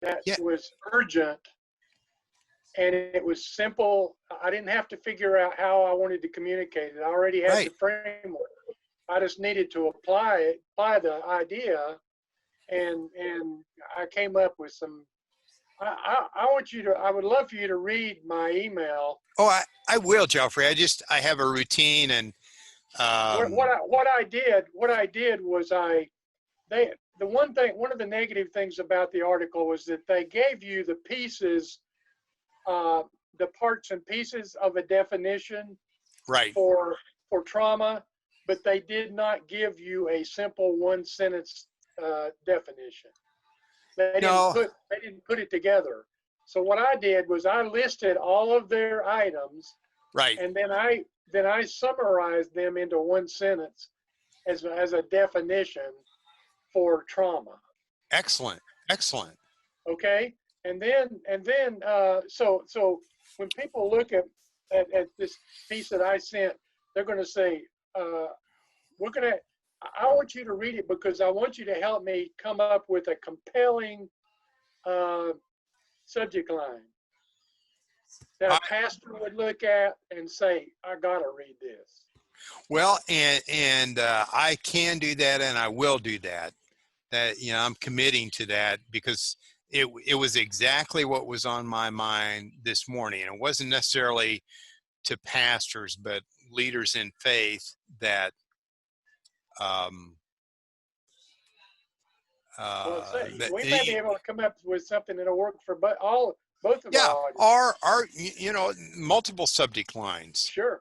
that Yeah. was urgent, and it was simple. I didn't have to figure out how I wanted to communicate it. I already had the Right. framework. I just needed to apply the idea, and I came up with some. I want you to. I would love for you to read my email. Oh, I will, Geoffrey. I have a routine, and What I did was one of the negative things about the article was that they gave you the pieces, uh, the parts and pieces of a definition right. for trauma, but they did not give you a simple one sentence definition. No, They didn't put it together. So what I did was I listed all of their items, right. and then I summarized them into one sentence as a definition for trauma. Excellent. Excellent. Okay, so when people look at this piece that I sent, they're going to say, we're going to. I want you to read it because I want you to help me come up with a compelling subject line that I, a pastor would look at and say, I got to read this. well, and I can do that, and I will do that. That, I'm committing to that, because it was exactly what was on my mind this morning. And it wasn't necessarily to pastors, but leaders in faith that um, Well, we may be the able to come up with something that'll work for both of our yeah, audience. our multiple subject lines. Sure.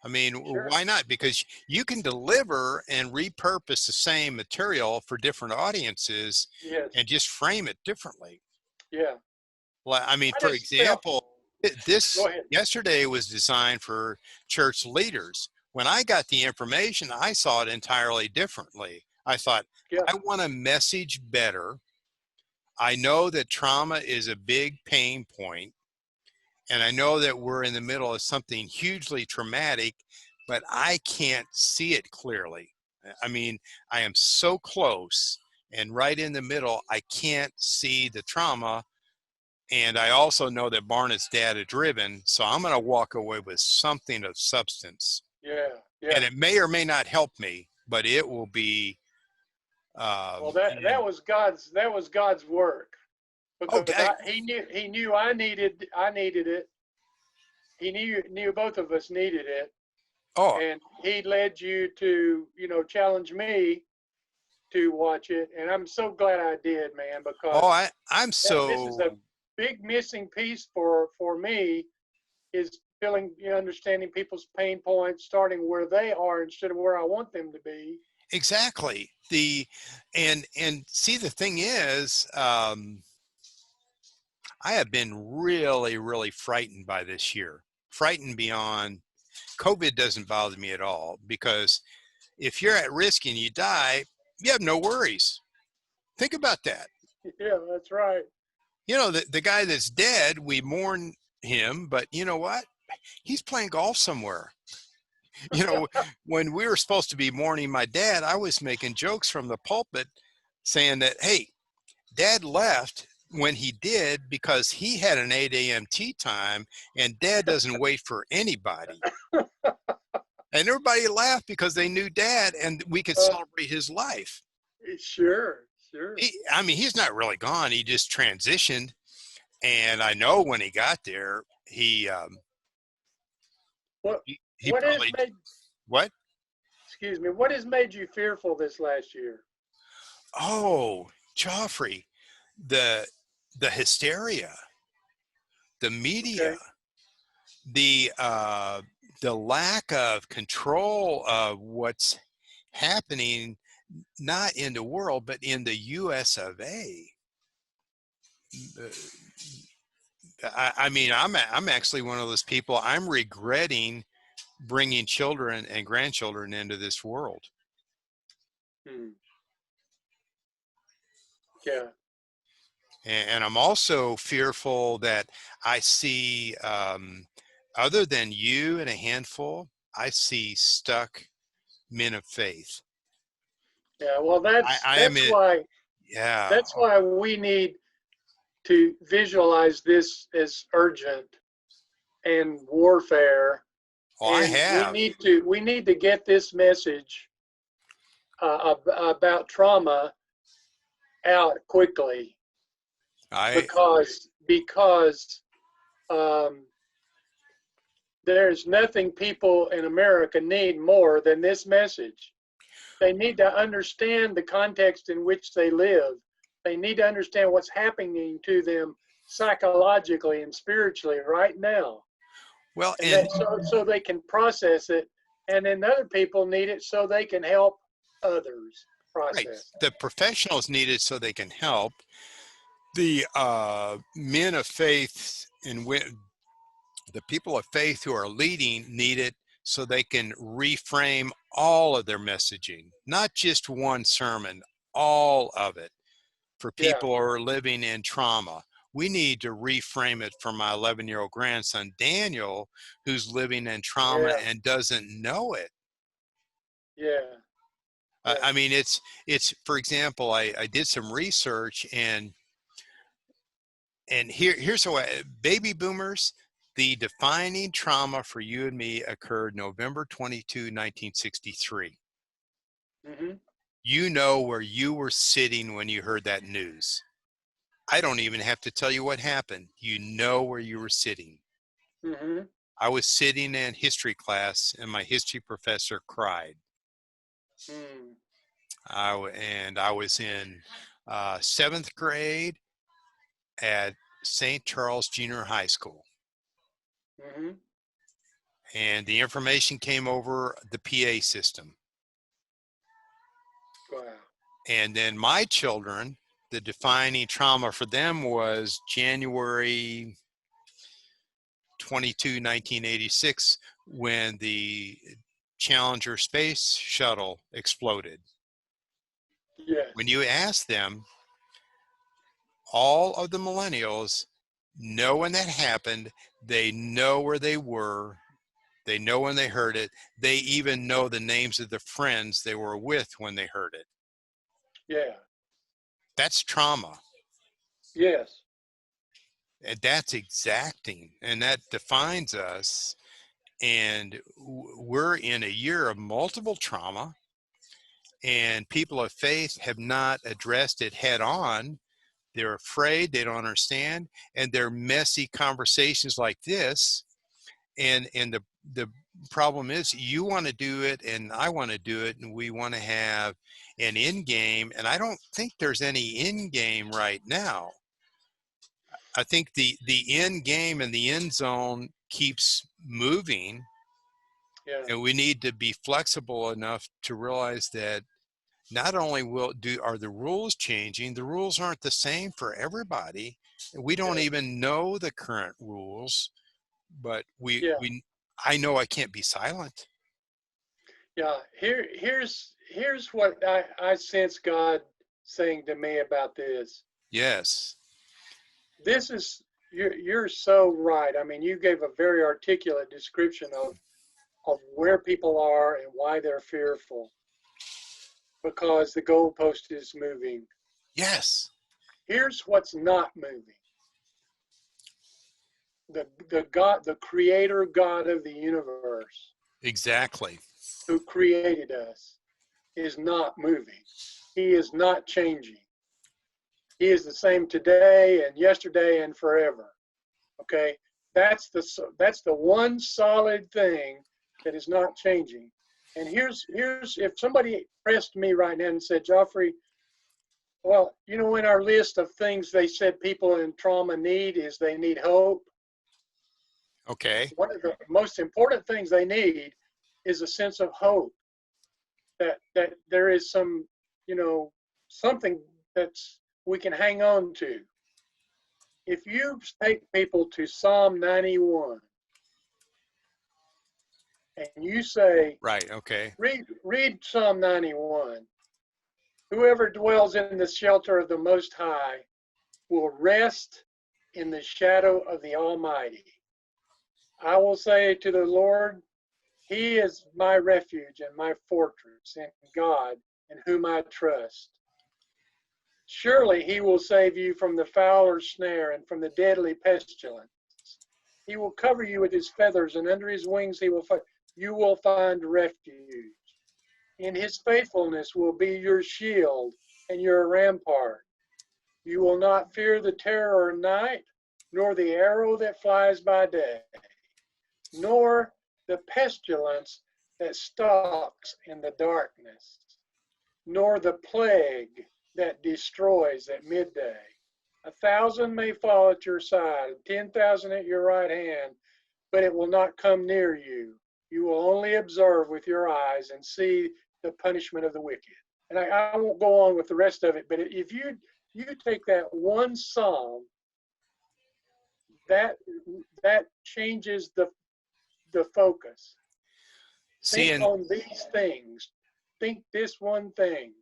I mean, Sure. why not? Because you can deliver and repurpose the same material for different audiences Yes. and just frame it differently. Yeah. Well, I mean, I for just felt. example, Go this ahead. yesterday was designed for church leaders. When I got the information, I saw it entirely differently. I thought, Yeah. I want to message better. I know that trauma is a big pain point, and I know that we're in the middle of something hugely traumatic, but I can't see it clearly. I mean, I am so close and right in the middle, I can't see the trauma. And I also know that Barnett's data driven, so I'm going to walk away with something of substance. Yeah. Yeah. And it may or may not help me, but it will be. Well, that was God's work, because Okay. he knew I needed it. He knew both of us needed it, Oh, and he led you to challenge me to watch it, and I'm so glad I did, man, oh, because I'm this is so. a big missing piece for me, is understanding people's pain points, starting where they are instead of where I want them to be. Exactly. And see, the thing is, I have been really, really frightened by this year. Frightened beyond. COVID doesn't bother me at all, because if you're at risk and you die, you have no worries. Think about that. Yeah, that's right. The guy that's dead, we mourn him, but you know what? He's playing golf somewhere. When we were supposed to be mourning my dad, I was making jokes from the pulpit saying that, hey, dad left when he did because he had an 8 a.m. tea time, and dad doesn't wait for anybody. And everybody laughed because they knew dad and we could celebrate his life. Sure. I mean, he's not really gone. He just transitioned. And I know when he got there, he What probably, what? Excuse me. What has made you fearful this last year? Oh, Geoffrey, the hysteria, the media, Okay. the lack of control of what's happening, not in the world, but in the US of A. I mean, I'm actually one of those people. I'm regretting bringing children and grandchildren into this world. Yeah. And I'm also fearful that I see, other than you and a handful, I see stuck men of faith. Yeah. Well, I am it. Yeah. why we need to visualize this as urgent and warfare. Oh, I And we have. need to get this message about trauma out quickly, I because there's nothing people in America need more than this message. They need to understand the context in which they live. They need to understand what's happening to them psychologically and spiritually right now, well, and and that so they can process it. And then other people need it so they can help others right, process the professionals need it so they can help. The men of faith and the people of faith who are leading need it so they can reframe all of their messaging, not just one sermon, all of it for it. Yeah, people who are living in trauma. We need to reframe it for my 11-year-old grandson, Daniel, who's living in trauma yeah, and doesn't know it. yeah, yeah. I mean, it's for example, I did some research and here's what baby boomers, the defining trauma for you and me occurred November 22, 1963. Hmm. You know where you were sitting when you heard that news. I don't even have to tell you what happened. You know where you were sitting. Hmm. I was sitting in history class and my history professor cried. Mm. And I was in 7th grade at St. Charles Junior High School. Hmm. And the information came over the PA system. Wow. And then my children, the defining trauma for them was January 22, 1986, when the Challenger space shuttle exploded. When Yes. you ask them, all of the millennials know when that happened, they know where they were, they know when they heard it, they even know the names of the friends they were with when they heard it. Yeah. That's trauma. Yes. And that's exacting, and that defines us. And we're in a year of multiple trauma, and people of faith have not addressed it head on. They're afraid, they don't understand, and they're messy conversations like this. And the problem is, you want to do it and I want to do it, and we want to have an end game, and I don't think there's any end game right now. I think the end game and the end zone keeps moving, Yeah. and we need to be flexible enough to realize that not only are the rules changing, the rules aren't the same for everybody. We don't Yeah. even know the current rules, but Yeah. I know I can't be silent. Yeah. Here's what I sense God saying to me about this. Yes. This is you're so right. I mean, you gave a very articulate description of where people are and why they're fearful, because the goalpost is moving. Yes. Here's what's not moving. The God, the creator God of the universe, Exactly. who created us, is not moving. He is not changing. He is the same today and yesterday and forever. Okay, that's the one solid thing that is not changing. And here's if somebody pressed me right now and said, Geoffrey, well, you know, in our list of things they said people in trauma need is they need hope. Okay. One of the most important things they need is a sense of hope, that there is some, you know, something that's we can hang on to. If you take people to Psalm 91 and you say, Right. Okay. read Psalm 91, whoever dwells in the shelter of the Most High will rest in the shadow of the Almighty. I will say to the Lord, He is my refuge and my fortress, and God in whom I trust. Surely he will save you from the fowler's snare and from the deadly pestilence. He will cover you with his feathers, and under his wings you will find refuge. In his faithfulness will be your shield and your rampart. You will not fear the terror of night, nor the arrow that flies by day, nor the pestilence that stalks in the darkness, nor the plague that destroys at midday. 1,000 may fall at your side, and 10,000 at your right hand, but it will not come near you. You will only observe with your eyes and see the punishment of the wicked. And I won't go on with the rest of it, but if you take that one psalm, that changes the focus. Think on these things. Think this one thing.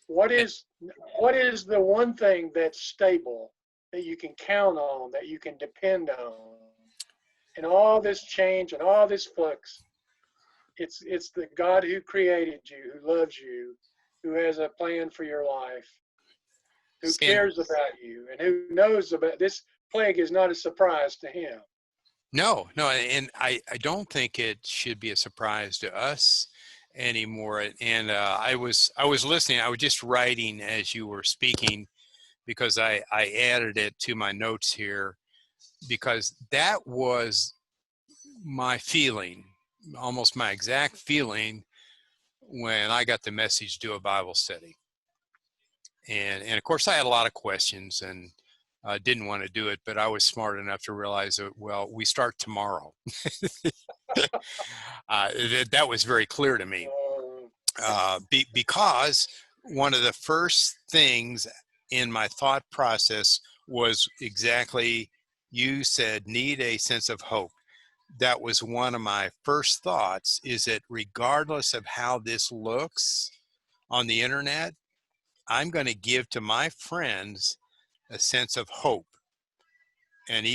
What is the one thing that's stable, that you can count on, that you can depend on? And all this change and all this flux, it's the God who created you, who loves you, who has a plan for your life, who cares about you, and who knows about this. Plague is not a surprise to him. No, and I don't think it should be a surprise to us anymore. And I was listening. I was just writing as you were speaking, because I added it to my notes here, because that was my feeling, almost my exact feeling, when I got the message to do a Bible study. And of course I had a lot of questions and didn't want to do it, but I was smart enough to realize that, well, we start tomorrow. That was very clear to me, because one of the first things in my thought process was exactly, you said, need a sense of hope. That was one of my first thoughts, is that regardless of how this looks on the internet, I'm going to give to my friends a sense of hope. And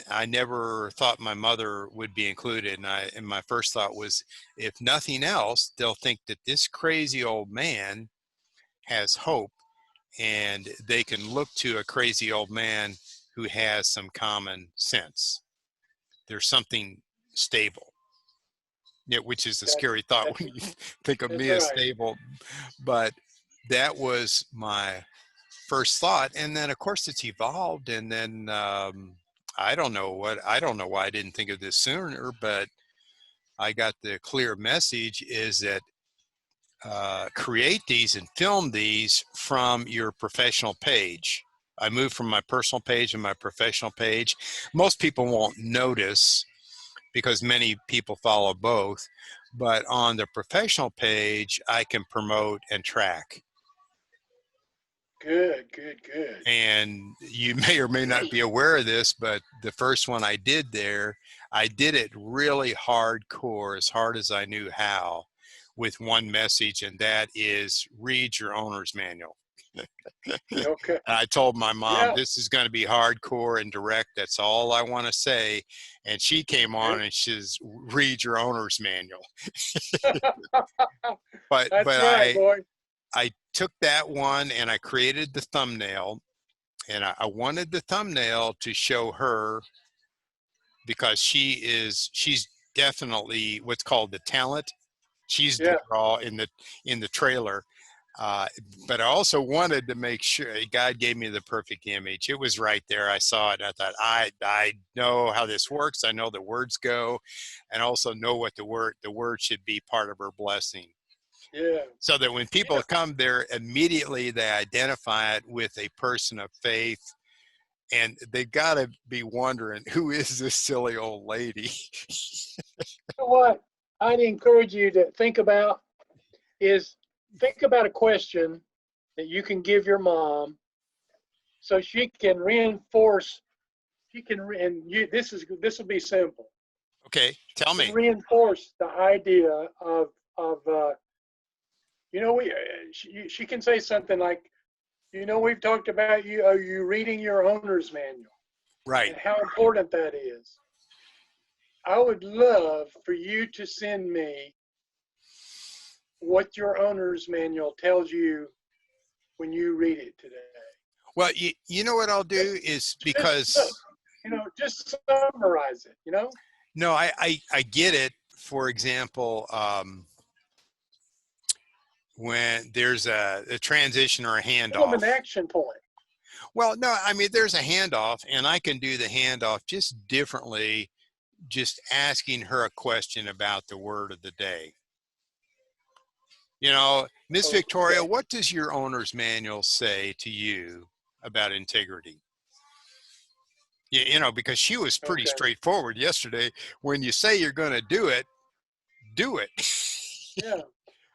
I never thought my mother would be included. And my first thought was, if nothing else, they'll think that this crazy old man has hope, and they can look to a crazy old man who has some common sense. There's something stable. Yeah, which is a scary thought when you think of me as stable. But that was my first thought. And then of course it's evolved. And then I don't know why I didn't think of this sooner, but I got the clear message, is that create these and film these from your professional page. I moved from my personal page and my professional page. Most people won't notice, because many people follow both, but on the professional page, I can promote and track. Good. And you may or may not be aware of this, but the first one I did there, I did it really hardcore, as hard as I knew how, with one message, and that is, read your owner's manual. Okay. I told my mom, this is going to be hardcore and direct. That's all I want to say. And she came on and she says, read your owner's manual. But right, boy. I took that one and I created the thumbnail, and I wanted the thumbnail to show her, because she's definitely what's called the talent. She's the draw in the trailer. But I also wanted to make sure God gave me the perfect image. It was right there. I saw it. I thought, I know how this works. I know the words go, and also know what the word should be part of her blessing. Yeah. So that when people come there, immediately they identify it with a person of faith, and they've got to be wondering, who is this silly old lady? You know what I'd encourage you to think about is, think about a question that you can give your mom, so she can reinforce. This will be simple. Okay, tell me. Reinforce the idea of she can say something like, we've talked about you reading your owner's manual, right, and how important that is. I would love for you to send me what your owner's manual tells you when you read it today? Well, you know what I'll do is because Just summarize it. no, I get it. For example, when there's a transition or a Give them an handoff. action point. Well, no, I mean, there's a handoff, and I can do the handoff just differently, just asking her a question about the word of the day. Miss Victoria, Okay. what does your owner's manual say to you about integrity? Because she was pretty Okay. straightforward yesterday. When you say you're going to do it, do it. Yeah.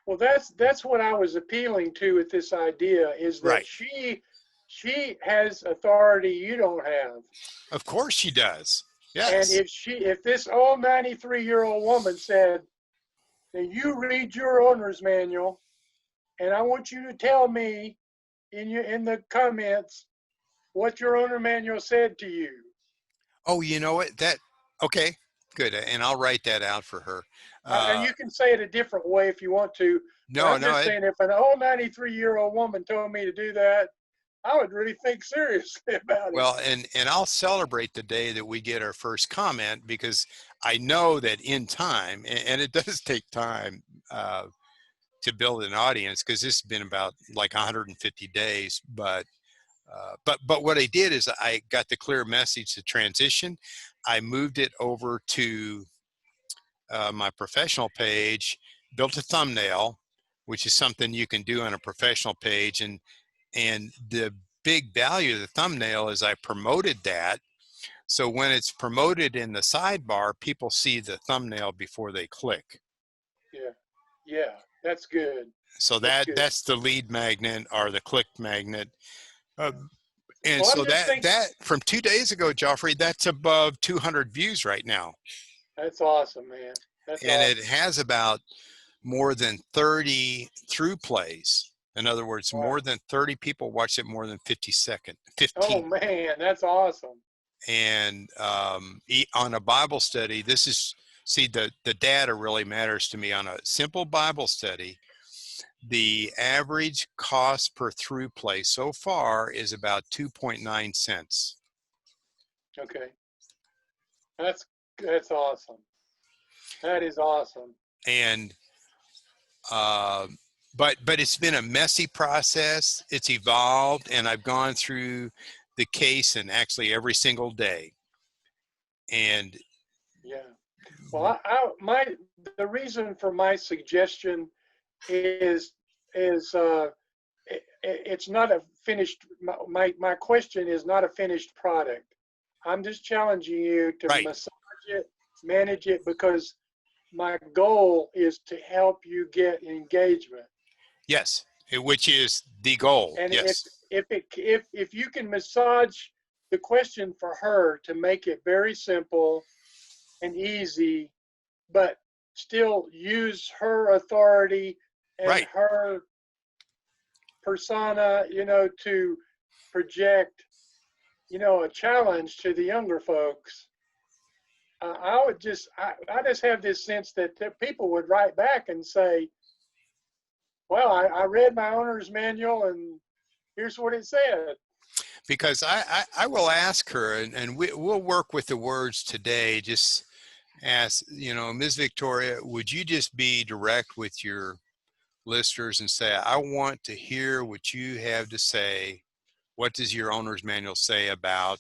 Well, that's what I was appealing to with this idea, is that Right. she has authority you don't have. Of course she does. And Yes. if this old 93-year-old woman said, "Now you read your owner's manual, and I want you to tell me in the comments what your owner manual said to you." Oh, you know what? Okay, good. And I'll write that out for her. And you can say it a different way if you want to, but No, I'm no, just saying, if an old 93-year-old woman told me to do that, I would really think seriously about it. well, and I'll celebrate the day that we get our first comment, because I know that in time, and it does take time to build an audience, because this has been about like 150 days. But what I did is I got the clear message to transition. I moved it over to my professional page, built a thumbnail, which is something you can do on a professional page, and the big value of the thumbnail is I promoted that. So when it's promoted in the sidebar, people see the thumbnail before they click. Yeah, yeah, that's good. So That's good. that's the lead magnet or the click magnet. Uh, and Well, I'm so just thinking, that from 2 days ago, Geoffrey, that's above 200 views right now. that's awesome, man. That's And awesome. it has about more than 30 through plays. In other words, Wow. more than 30 people watch it more than Oh 15. man, that's awesome. And on a Bible study, the data really matters to me. On a simple Bible study, the average cost per through play so far is about 2.9 cents. Okay, that's awesome. That is awesome. And uh, but it's been a messy process. It's evolved, and I've gone through the case and actually every single day. And Yeah. Well, the reason for my suggestion is it's not a finished. My question is not a finished product. I'm just challenging you to right, massage it, manage it, because my goal is to help you get engagement. yes, which is the goal. And Yes, if you can massage the question for her to make it very simple and easy, but still use her authority and right. her persona, to project, a challenge to the younger folks. I just have this sense that people would write back and say, "Well, I read my owner's manual, and here's what it said." Because I will ask her, and we'll work with the words today. Just ask, Ms. Victoria, would you just be direct with your listeners and say, I want to hear what you have to say. What does your owner's manual say about,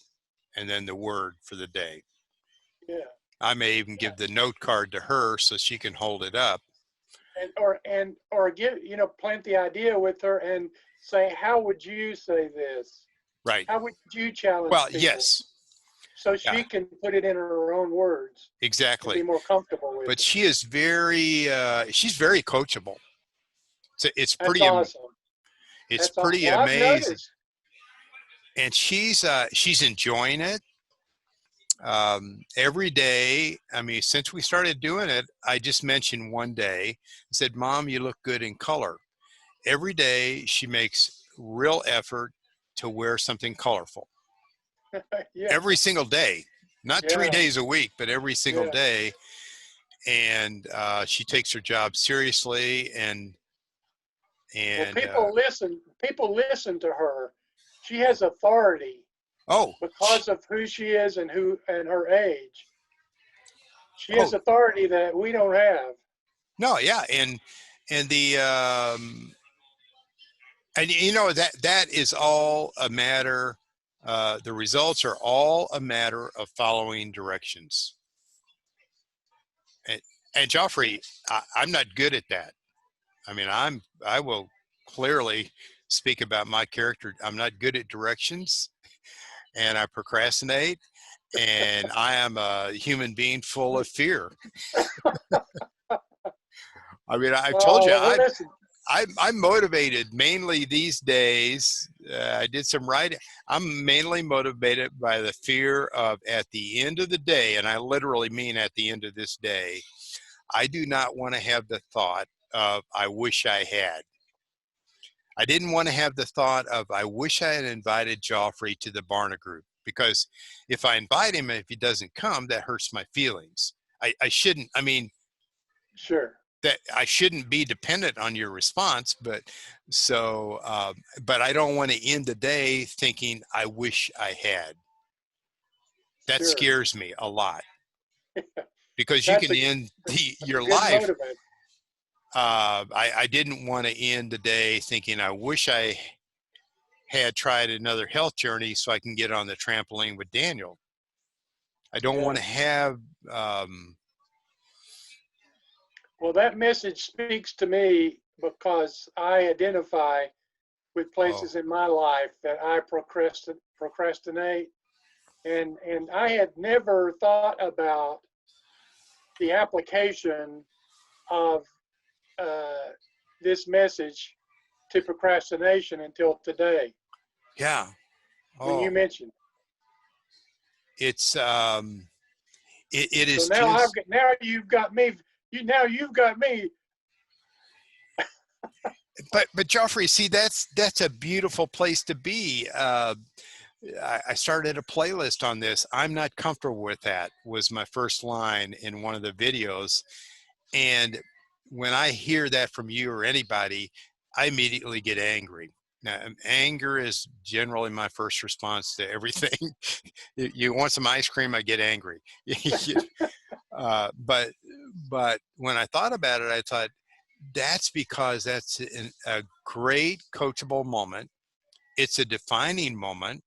and then the word for the day. Yeah, I may even yeah, give the note card to her so she can hold it up. or give plant the idea with her and say, "How would you say this? Right. How would you challenge Well, people?" yes. So Yeah, she can put it in her own words and be exactly. more comfortable with But it. she is she's very coachable. It's That's pretty, awesome. it's That's all. pretty Well, I've amazing. noticed. And she's enjoying it. Every day, I mean, since we started doing it, I just mentioned one day, I said, Mom, you look good in color. Every day she makes real effort to wear something colorful. Yeah, Every single day, not three yeah, days a week, but every single yeah. day. And she takes her job seriously, Well, And people listen to her. She has authority oh, because of who she is and her age. She oh has authority that we don't have. no, yeah, and the and you know that is all a matter. The results are all a matter of following directions. And, and Geoffrey, I'm not good at that. I mean, I will clearly speak about my character. I'm not good at directions, and I procrastinate, and I am a human being full of fear. I mean, I've told you, Well, listen. I'm motivated mainly these days. I did some writing. I'm mainly motivated by the fear of at the end of the day, and I literally mean at the end of this day, I do not want to have the thought of I wish I had. I didn't want to have the thought of I wish I had invited Geoffrey to the Barna group, because if I invite him and if he doesn't come, that hurts my feelings. I shouldn't. I mean, Sure. that I shouldn't be dependent on your response, but but I don't want to end the day thinking I wish I had. That Sure. scares me a lot, because you That's can a end that's a your good life. motivator. I didn't want to end the day thinking I wish I had tried another health journey so I can get on the trampoline with Daniel. I don't want Yeah. to have um, Well, that message speaks to me because I identify with oh places in my life that I procrastinate, and I had never thought about the application of uh, this message to procrastination until today yeah when you oh mentioned. it's it So is now just. now you've got me. You've got me. But Geoffrey, see, that's a beautiful place to be. I started a playlist on this. I'm not comfortable with that was my first line in one of the videos. And when I hear that from you or anybody, I immediately get angry. Now, anger is generally my first response to everything. You want some ice cream, I get angry. But when I thought about it, I thought that's because that's a great coachable moment. It's a defining moment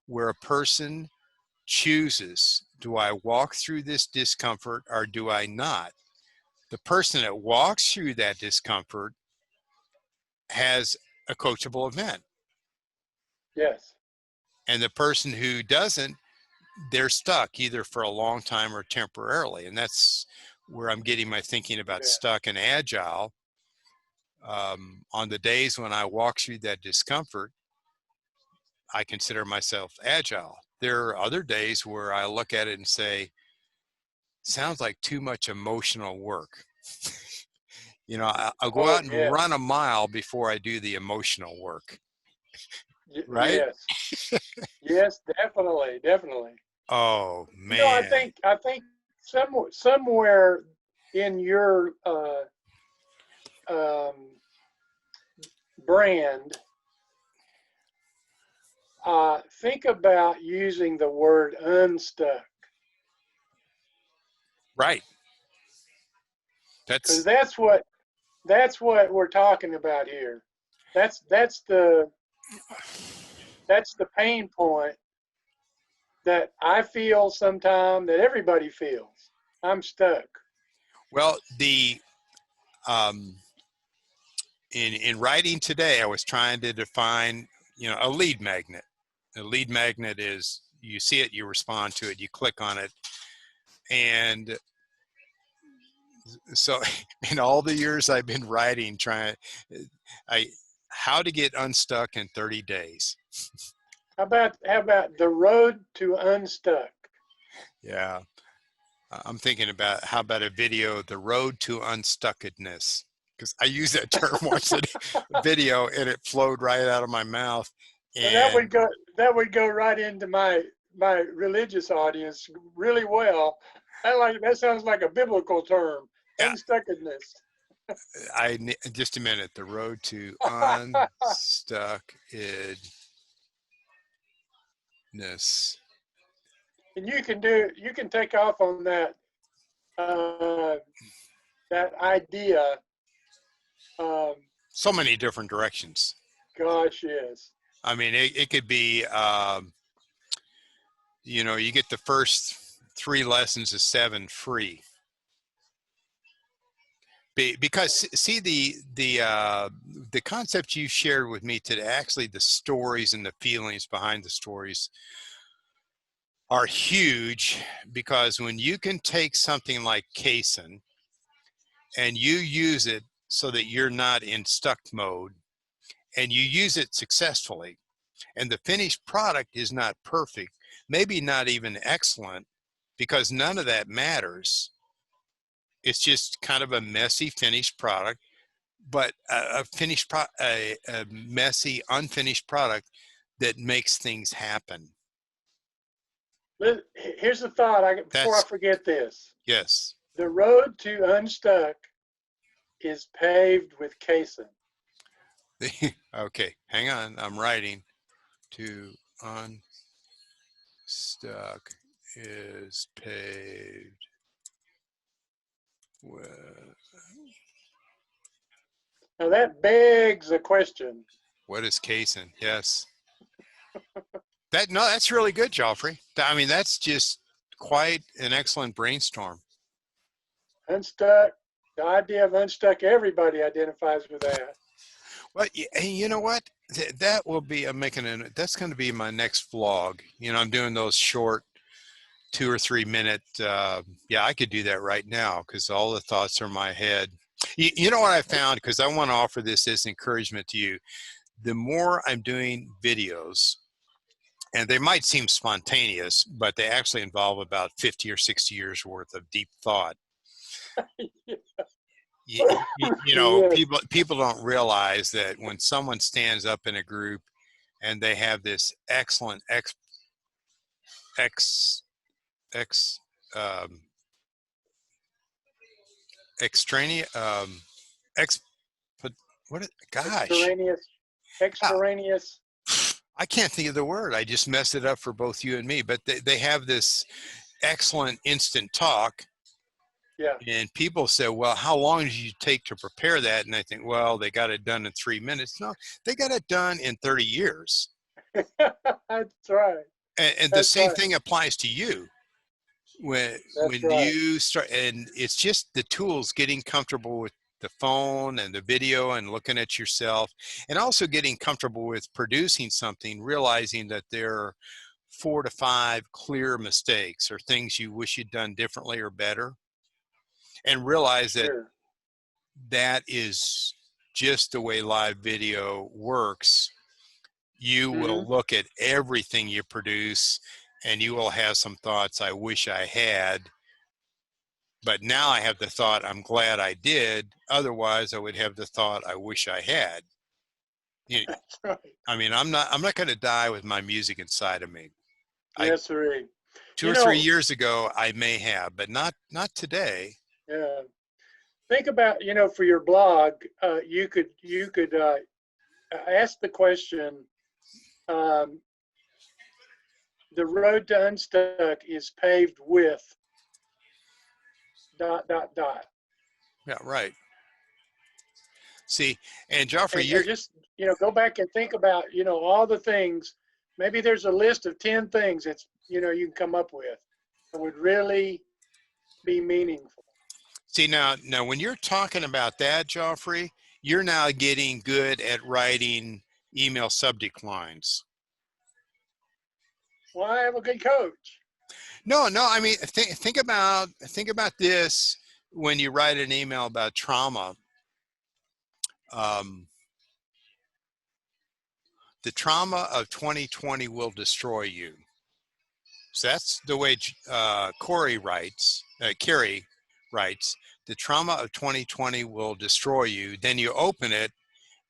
where a person chooses, do I walk through this discomfort or do I not? The person that walks through that discomfort has a coachable event. Yes. And the person who doesn't, they're stuck either for a long time or temporarily. And that's where I'm getting my thinking about Yeah. stuck and agile. On the days when I walk through that discomfort, I consider myself agile. There are other days where I look at it and say, sounds like too much emotional work. I'll go Oh out and yes. run a mile before I do the emotional work, right? Yes. Yes. Definitely. Definitely. Oh I man. think somewhere in your um, brand, think about using the word unstuck, Right. because That's that's what we're talking about here. That's that's the that's the pain point that I feel sometimes, that everybody feels. I'm stuck. well, the um in writing today I was trying to define, a lead magnet. A lead magnet is you see it, you respond to it, you click on it. And so in all the years I've been writing, I how to get unstuck in 30 days. How about the road to unstuck? Yeah. I'm thinking about how about a video, the road to unstuckedness, because I used that term once in a video and it flowed right out of my mouth. And that would And go that would go right into my religious audience really well. That sounds like a biblical term, yeah, unstuckedness. Just a minute. The road to unstuckedness. And you can take off on uh, that idea. Um, So many different directions. gosh, yes. I mean, it could be, you get the first 3 lessons of 7 free. Because see the concept you shared with me today, actually the stories and the feelings behind the stories are huge, because when you can take something like casein and you use it so that you're not in stuck mode, and you use it successfully, and the finished product is not perfect, maybe not even excellent, because none of that matters. It's just kind of a messy finished product, but a messy unfinished product that makes things happen. Here's the thought before I That's forget this. yes. The road to unstuck is paved with casein. Okay, hang on. I'm writing. To unstuck is paved with. Now that begs a question. What is casein? Yes. That's really good, Geoffrey. I mean, that's just quite an excellent brainstorm. Unstuck, the idea of unstuck, everybody identifies with that. Well, you know what? That will be, that's going to be my next vlog. I'm doing those short 2 or 3 minute, yeah, I could do that right now because all the thoughts are in my head. You know what I found? Because I want to offer this as encouragement to you. The more I'm doing videos, and they might seem spontaneous, but they actually involve about 50 or 60 years worth of deep thought. Yes. People don't realize that when someone stands up in a group and they have this excellent ex ex um, extraneous ex but what gosh, Extraneous, yeah, extraneous. I can't think of the word. I just messed it up for both you and me. But they have this excellent instant talk. Yeah. And people say, well, how long did you take to prepare that? And I think, well, they got it done in 3 minutes. No, they got it done in 30 years. That's right. And the That's same right. thing applies to you. That's When right. you start, and it's just the tools, getting comfortable with the phone and the video and looking at yourself, and also getting comfortable with producing something, realizing that there are 4 to 5 clear mistakes or things you wish you'd done differently or better, and realize that Sure. that is just the way live video works. You Mm-hmm. will look at everything you produce and you will have some thoughts, I wish I had, but now I have the thought, I'm glad I did. Otherwise I would have the thought, I wish I had. That's right. I mean, I'm not going to die with my music inside of me. I Yes, sir. two You or three know, years ago I may have, but not today. yeah. Think about, for your blog, you could ask the question. Um, the road to unstuck is paved with dot dot dot, Yeah, right. See, and Geoffrey, and just go back and think about all the things. Maybe there's a list of 10 things that's you can come up with that would really be meaningful. see now when you're talking about that, Geoffrey, you're now getting good at writing email subject lines. Well, I have a good coach. No, I mean, think about this when you write an email about trauma. Um, the trauma of 2020 will destroy you. So that's the way Carrie writes, the trauma of 2020 will destroy you. Then you open it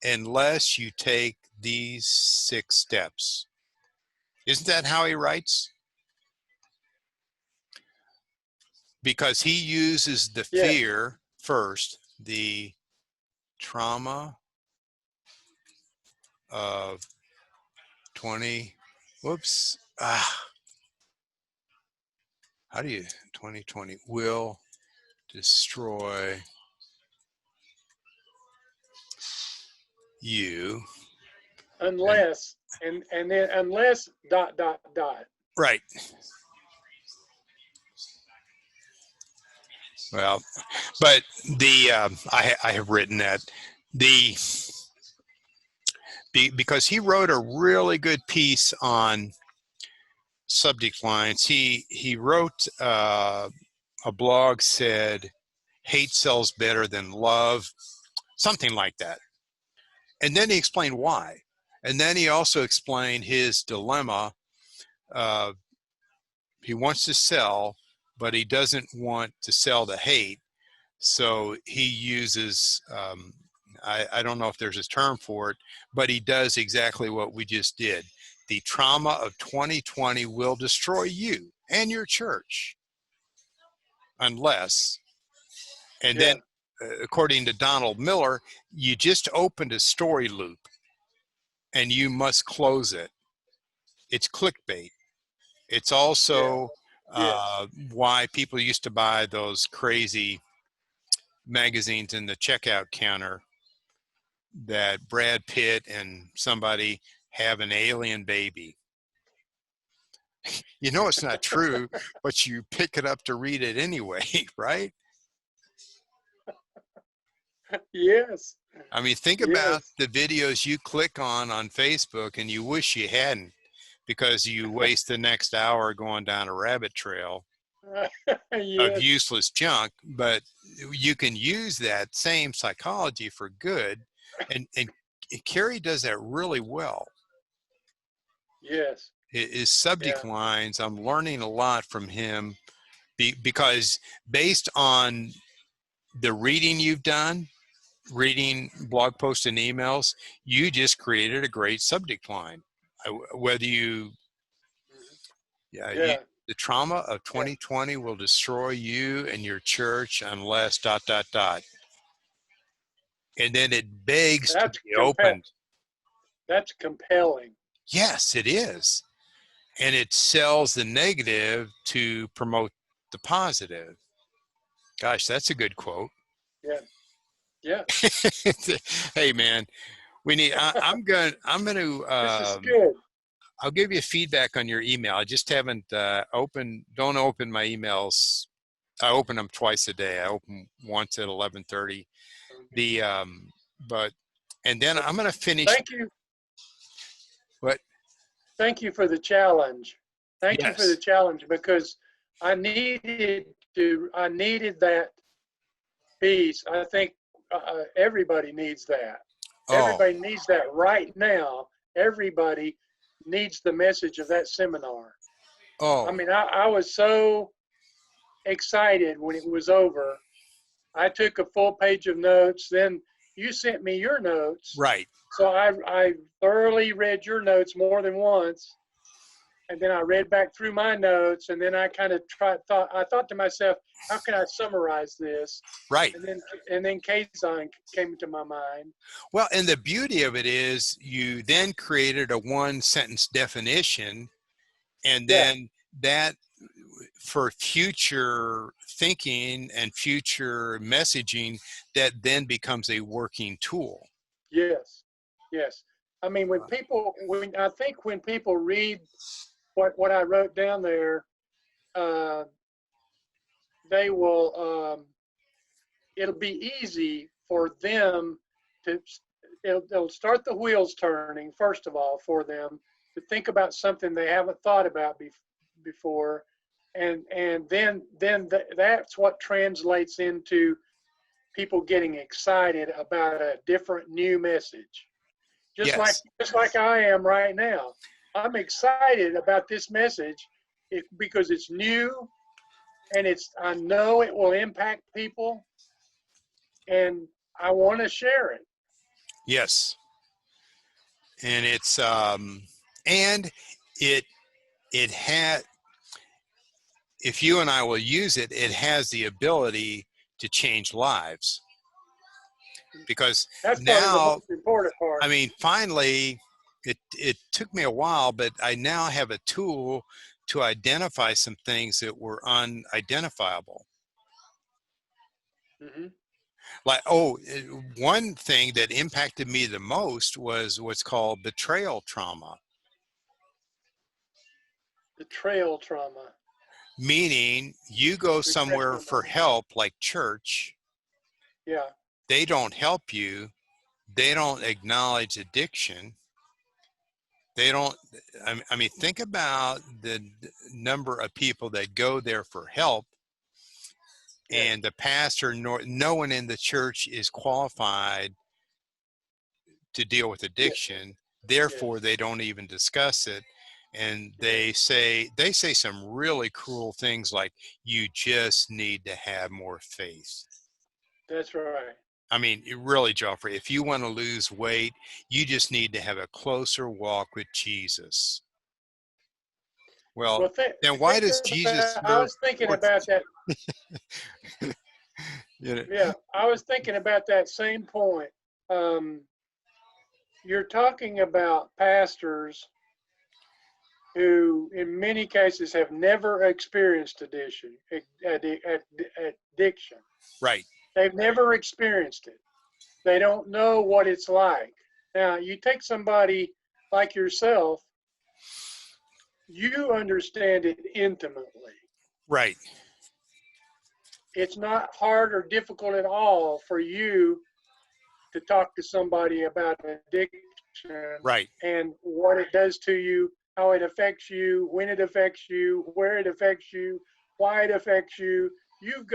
unless you take these 6 steps. Isn't that how he writes? Because he uses the Yes. fear first, the trauma of 20, whoops, how do you, 2020 will destroy you. Unless, and then unless dot, dot, dot. Right. Well, but the I have written that because he wrote a really good piece on subject lines. He wrote a blog said hate sells better than love, something like that. And then he explained why. And then he also explained his dilemma. He wants to sell, but he doesn't want to sell to hate. So he uses, I don't know if there's a term for it, but he does exactly what we just did. The trauma of 2020 will destroy you and your church unless, and Yeah. then according to Donald Miller, you just opened a story loop and you must close it. It's clickbait. It's also Yes. why people used to buy those crazy magazines in the checkout counter that Brad Pitt and somebody have an alien baby. You know it's not true, but you pick it up to read it anyway, right? Yes. I mean, think about Yes. the videos you click on Facebook and you wish you hadn't because you waste the next hour going down a rabbit trail of Yes. useless junk. But you can use that same psychology for good. And Kerry does that really well. Yes. His subject Yeah. lines, I'm learning a lot from him because based on the reading you've done, reading blog posts and emails, you just created a great subject line. Whether you, Mhm. yeah, Yeah. the trauma of Yeah. 2020 will destroy you and your church unless dot, dot, dot. And then it begs to That's be opened. That's compelling. Yes, it is. And it sells the negative to promote the positive. Gosh, that's a good quote. Yeah. Yeah. Hey man, we need, I'm going to, This is good. I'll give you feedback on your email. I just haven't don't open my emails. I open them twice a day. I open once at 11:30. Okay. The, but, and then Well, I'm going to finish. thank you. What? Thank you for the challenge. Thank you for the Yes. challenge because I needed that piece. I think everybody needs that. Oh, Everybody needs that right now. Everybody needs the message of that seminar. I oh, mean, I was so excited when it was over. I took a full page of notes. Then you sent me your notes. right. So I thoroughly read your notes more than once. And then I read back through my notes. And then I kind of I thought to myself, how can I summarize this? Right. And then Kazan came to my mind. Well, and the beauty of it is you then created a one sentence definition and Yeah. then that for future thinking and future messaging that then becomes a working tool. Yes. Yes. I mean, I think when people read what I wrote down there, uh, they will, it'll be easy for them to, it'll start the wheels turning, first of all, for them to think about something they haven't thought about before. And then that's what translates into people getting excited about a different new message. Yes. Just like I am right now. I'm excited about this message because it's new and I know it will impact people and I want to share it. Yes. And it's and it it had if you and I will use it, it has the ability to change lives. because That's probably the now, most important part. I mean, finally, it took me a while, but I now have a tool to identify some things that were unidentifiable. Mm-hmm. Like, one thing that impacted me the most was what's called betrayal trauma, Betrayal trauma. meaning you go Refresh somewhere my for mind. help, like church, Yeah. they don't help you, they don't acknowledge addiction. They don't, I mean, think about the number of people that go there for help, Yes. and the pastor, no one in the church is qualified to deal with Yes. addiction. Yes. Therefore, they don't even discuss it. And Yes. they say some really cruel things like, you just need to have more faith. That's right. I mean, really, Geoffrey, if you want to lose weight, you just need to have a closer walk with Jesus. Well, Well, then why think does Jesus about. I serve was thinking what's about that. you know? Yeah, I was thinking about that same point. Um, you're talking about pastors who, in many cases, have never experienced addiction. Right, They've never experienced it. They don't know what it's like. Now, you take somebody like yourself, you understand it intimately. right, It's not hard or difficult at all for you to talk to somebody about addiction right, and what it does to you, how it affects you, when it affects you, where it affects you, why it affects you. You've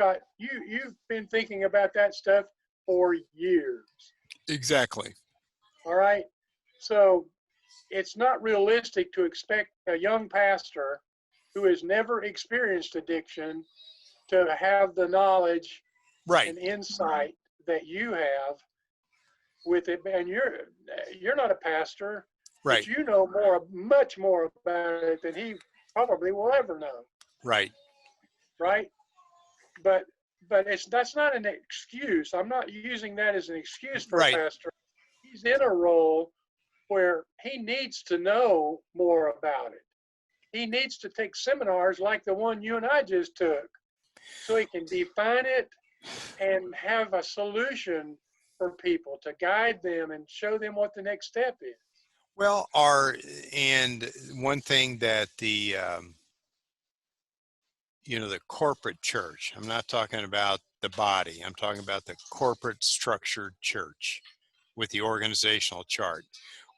been thinking about that stuff for years. exactly. All right. So it's not realistic to expect a young pastor who has never experienced addiction to have the knowledge Right, and insight that you have with it. And you're not a pastor, but right, you know much more about it than he probably will ever know, right, right? But that's not an excuse. I'm not using that as an excuse for a right. pastor. He's in a role where he needs to know more about it. He needs to take seminars like the one you and I just took so he can define it and have a solution for people to guide them and show them what the next step is. Well, and one thing that the corporate church, I'm not talking about the body, I'm talking about the corporate structured church with the organizational chart.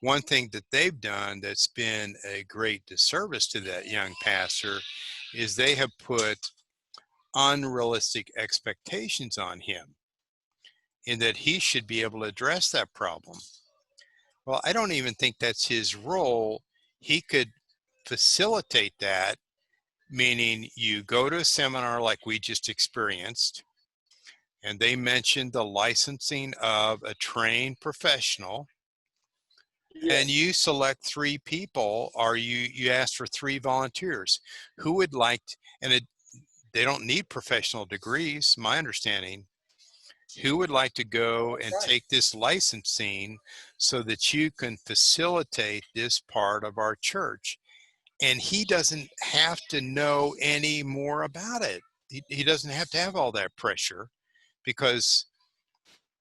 One thing that they've done that's been a great disservice to that young pastor is they have put unrealistic expectations on him, in that he should be able to address that problem. Well, I don't even think that's his role. He could facilitate that, meaning you go to a seminar like we just experienced, and they mentioned the licensing of a trained professional, and Yes, you select three people, or you ask for three volunteers who would like to, and they don't need professional degrees, my understanding. Who would like to go that's and right. take this licensing so that you can facilitate this part of our church? And he doesn't have to know any more about it. He doesn't have to have all that pressure, because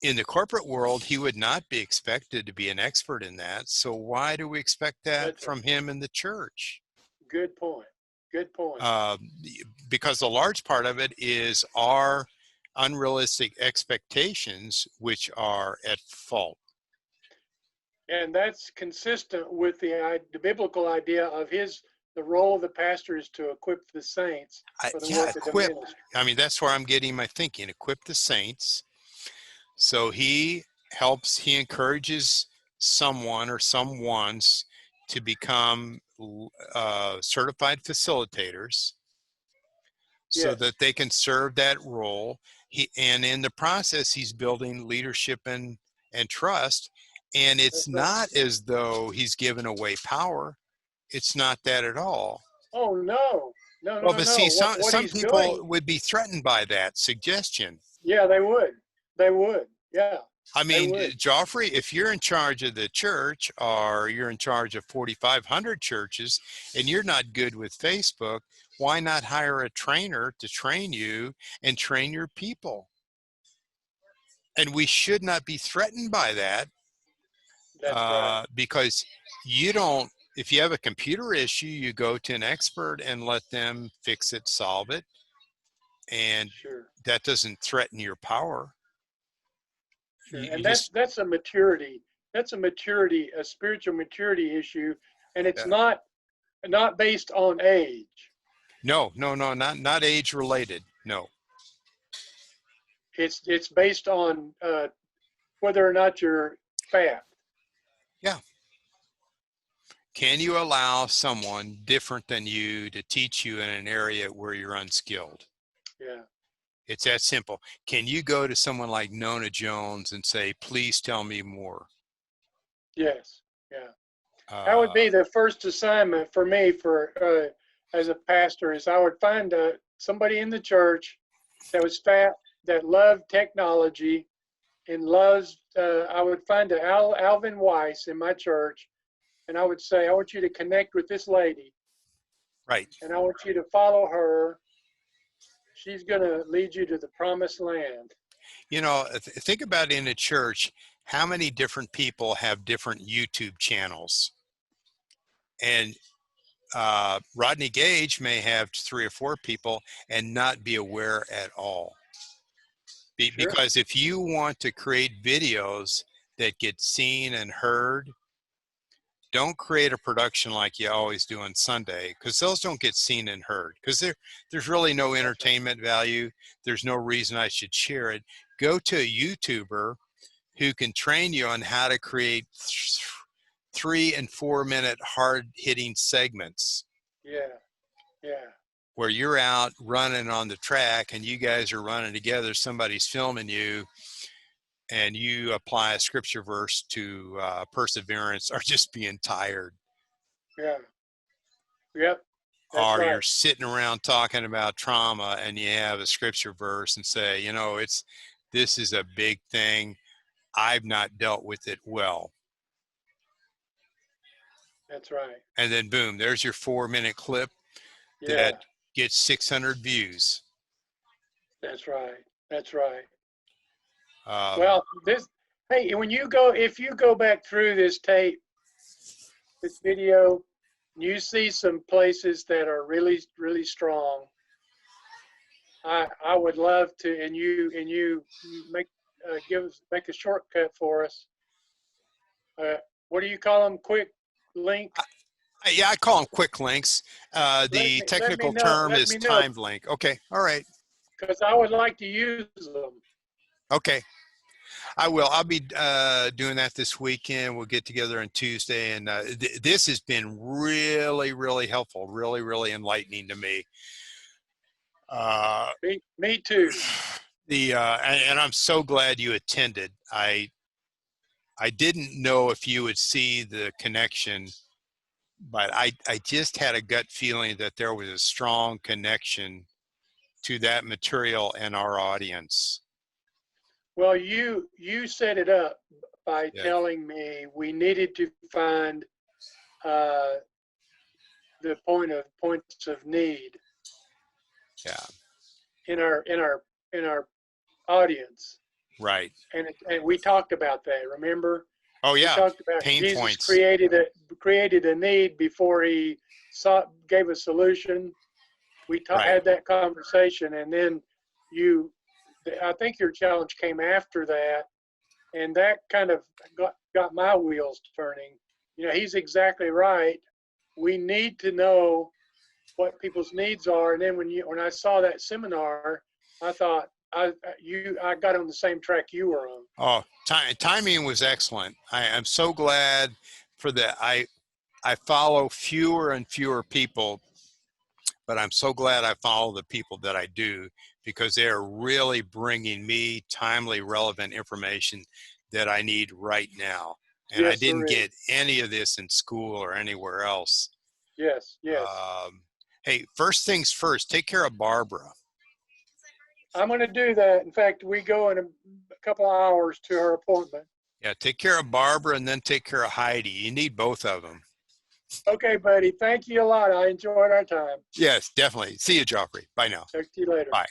in the corporate world, he would not be expected to be an expert in that. So why do we expect that That's a from him in the church? good point. Good point. Uh, because a large part of it is our unrealistic expectations, which are at fault. And that's consistent with the biblical idea of the role of the pastor is to equip the saints for the Yeah, work of the equip. ministry. I mean, that's where I'm getting my thinking. Equip the saints. So he encourages someone or someones to become certified facilitators so Yes, that they can serve that role. And in the process, he's building leadership and trust. And it's that's right. not as though he's given away power. It's not that at all. Oh no, no, no, Well, no, but no. see, What some he's doing? people would be threatened by that suggestion. Yeah, they would. They would. Yeah. I They mean, would. Geoffrey, if you're in charge of the church or you're in charge of 4,500 churches and you're not good with Facebook, why not hire a trainer to train you and train your people? And we should not be threatened by that That's right. because you don't, if you have a computer issue, you go to an expert and let them fix it, solve it, and Sure. that doesn't threaten your power. Sure. You And just, that's a maturity. That's a maturity, a spiritual maturity issue, and it's yeah. not based on age. No, no, no, not age related. No. It's based on whether or not you're fat. Yeah. Can you allow someone different than you to teach you in an area where you're unskilled? Yeah. It's that simple. Can you go to someone like Nona Jones and say, please tell me more? Yes. Yeah. That would Uh, be the first assignment for me for as a pastor is I would find somebody in the church that was fat that loved technology and loves. I would find Alvin Weiss in my church, and I would say, I want you to connect with this lady, right. and I want you to follow her. She's going to lead you to the promised land. You know, think about in a church, how many different people have different YouTube channels? And Rodney Gage may have 3 or 4 people and not be aware at all. Sure. Because if you want to create videos that get seen and heard, don't create a production like you always do on Sunday, because those don't get seen and heard, because there's really no That's right. entertainment value. There's no reason I should share it. Go to a YouTuber who can train you on how to create 3 and 4 minute hard hitting segments Yeah. Yeah. where you're out running on the track and you guys are running together. Somebody's filming you and you apply a scripture verse to perseverance or just being tired. Yeah. Yep. That's Or you're right. sitting around talking about trauma and you have a scripture verse and say, you know, this is a big thing. I've not dealt with it well. That's right. And then boom, there's your 4 minute clip that Yeah. gets 600 views. That's right. That's right. Um, Well, hey, if you go back through this tape, this video, you see some places that are really, really strong. I would love to, and you make make a shortcut for us. What do you call them? Quick link. yeah, I call them quick links. The Let me technical know. term Let is me know timed link. Okay. All right. because I would like to use them. Okay. I will. I'll be doing that this weekend. We'll get together on Tuesday, and this has been really, really helpful. Really, really enlightening to me. Uh, Me too. and I'm so glad you attended. I didn't know if you would see the connection, but I just had a gut feeling that there was a strong connection to that material and our audience. Well, you set it up by Yeah. telling me we needed to find uh, the points of need Yeah. in our audience, Right. and we talked about that. Remember, Oh we yeah. talked about Pain Jesus points. created a need before he gave a solution. We Right. had that conversation, and then you, I think your challenge came after that, and that kind of got my wheels turning. You know, he's exactly right. We need to know what people's needs are, and then when I saw that seminar, I thought I got on the same track you were on. Oh, timing was excellent. I am so glad for that. I follow fewer and fewer people, but I'm so glad I follow the people that I do because they are really bringing me timely, relevant information that I need right now. And I Yes, didn't sir. get any of this in school or anywhere else. Yes, yes. Hey, first things first, take care of Barbara. I'm going to do that. In fact, we go in couple hours to her appointment. Yeah, take care of Barbara and then take care of Heidi. You need both of them. Okay, buddy. Thank you a lot. I enjoyed our time. Yes, definitely. See you, Geoffrey. Bye now. Talk to you later. Bye.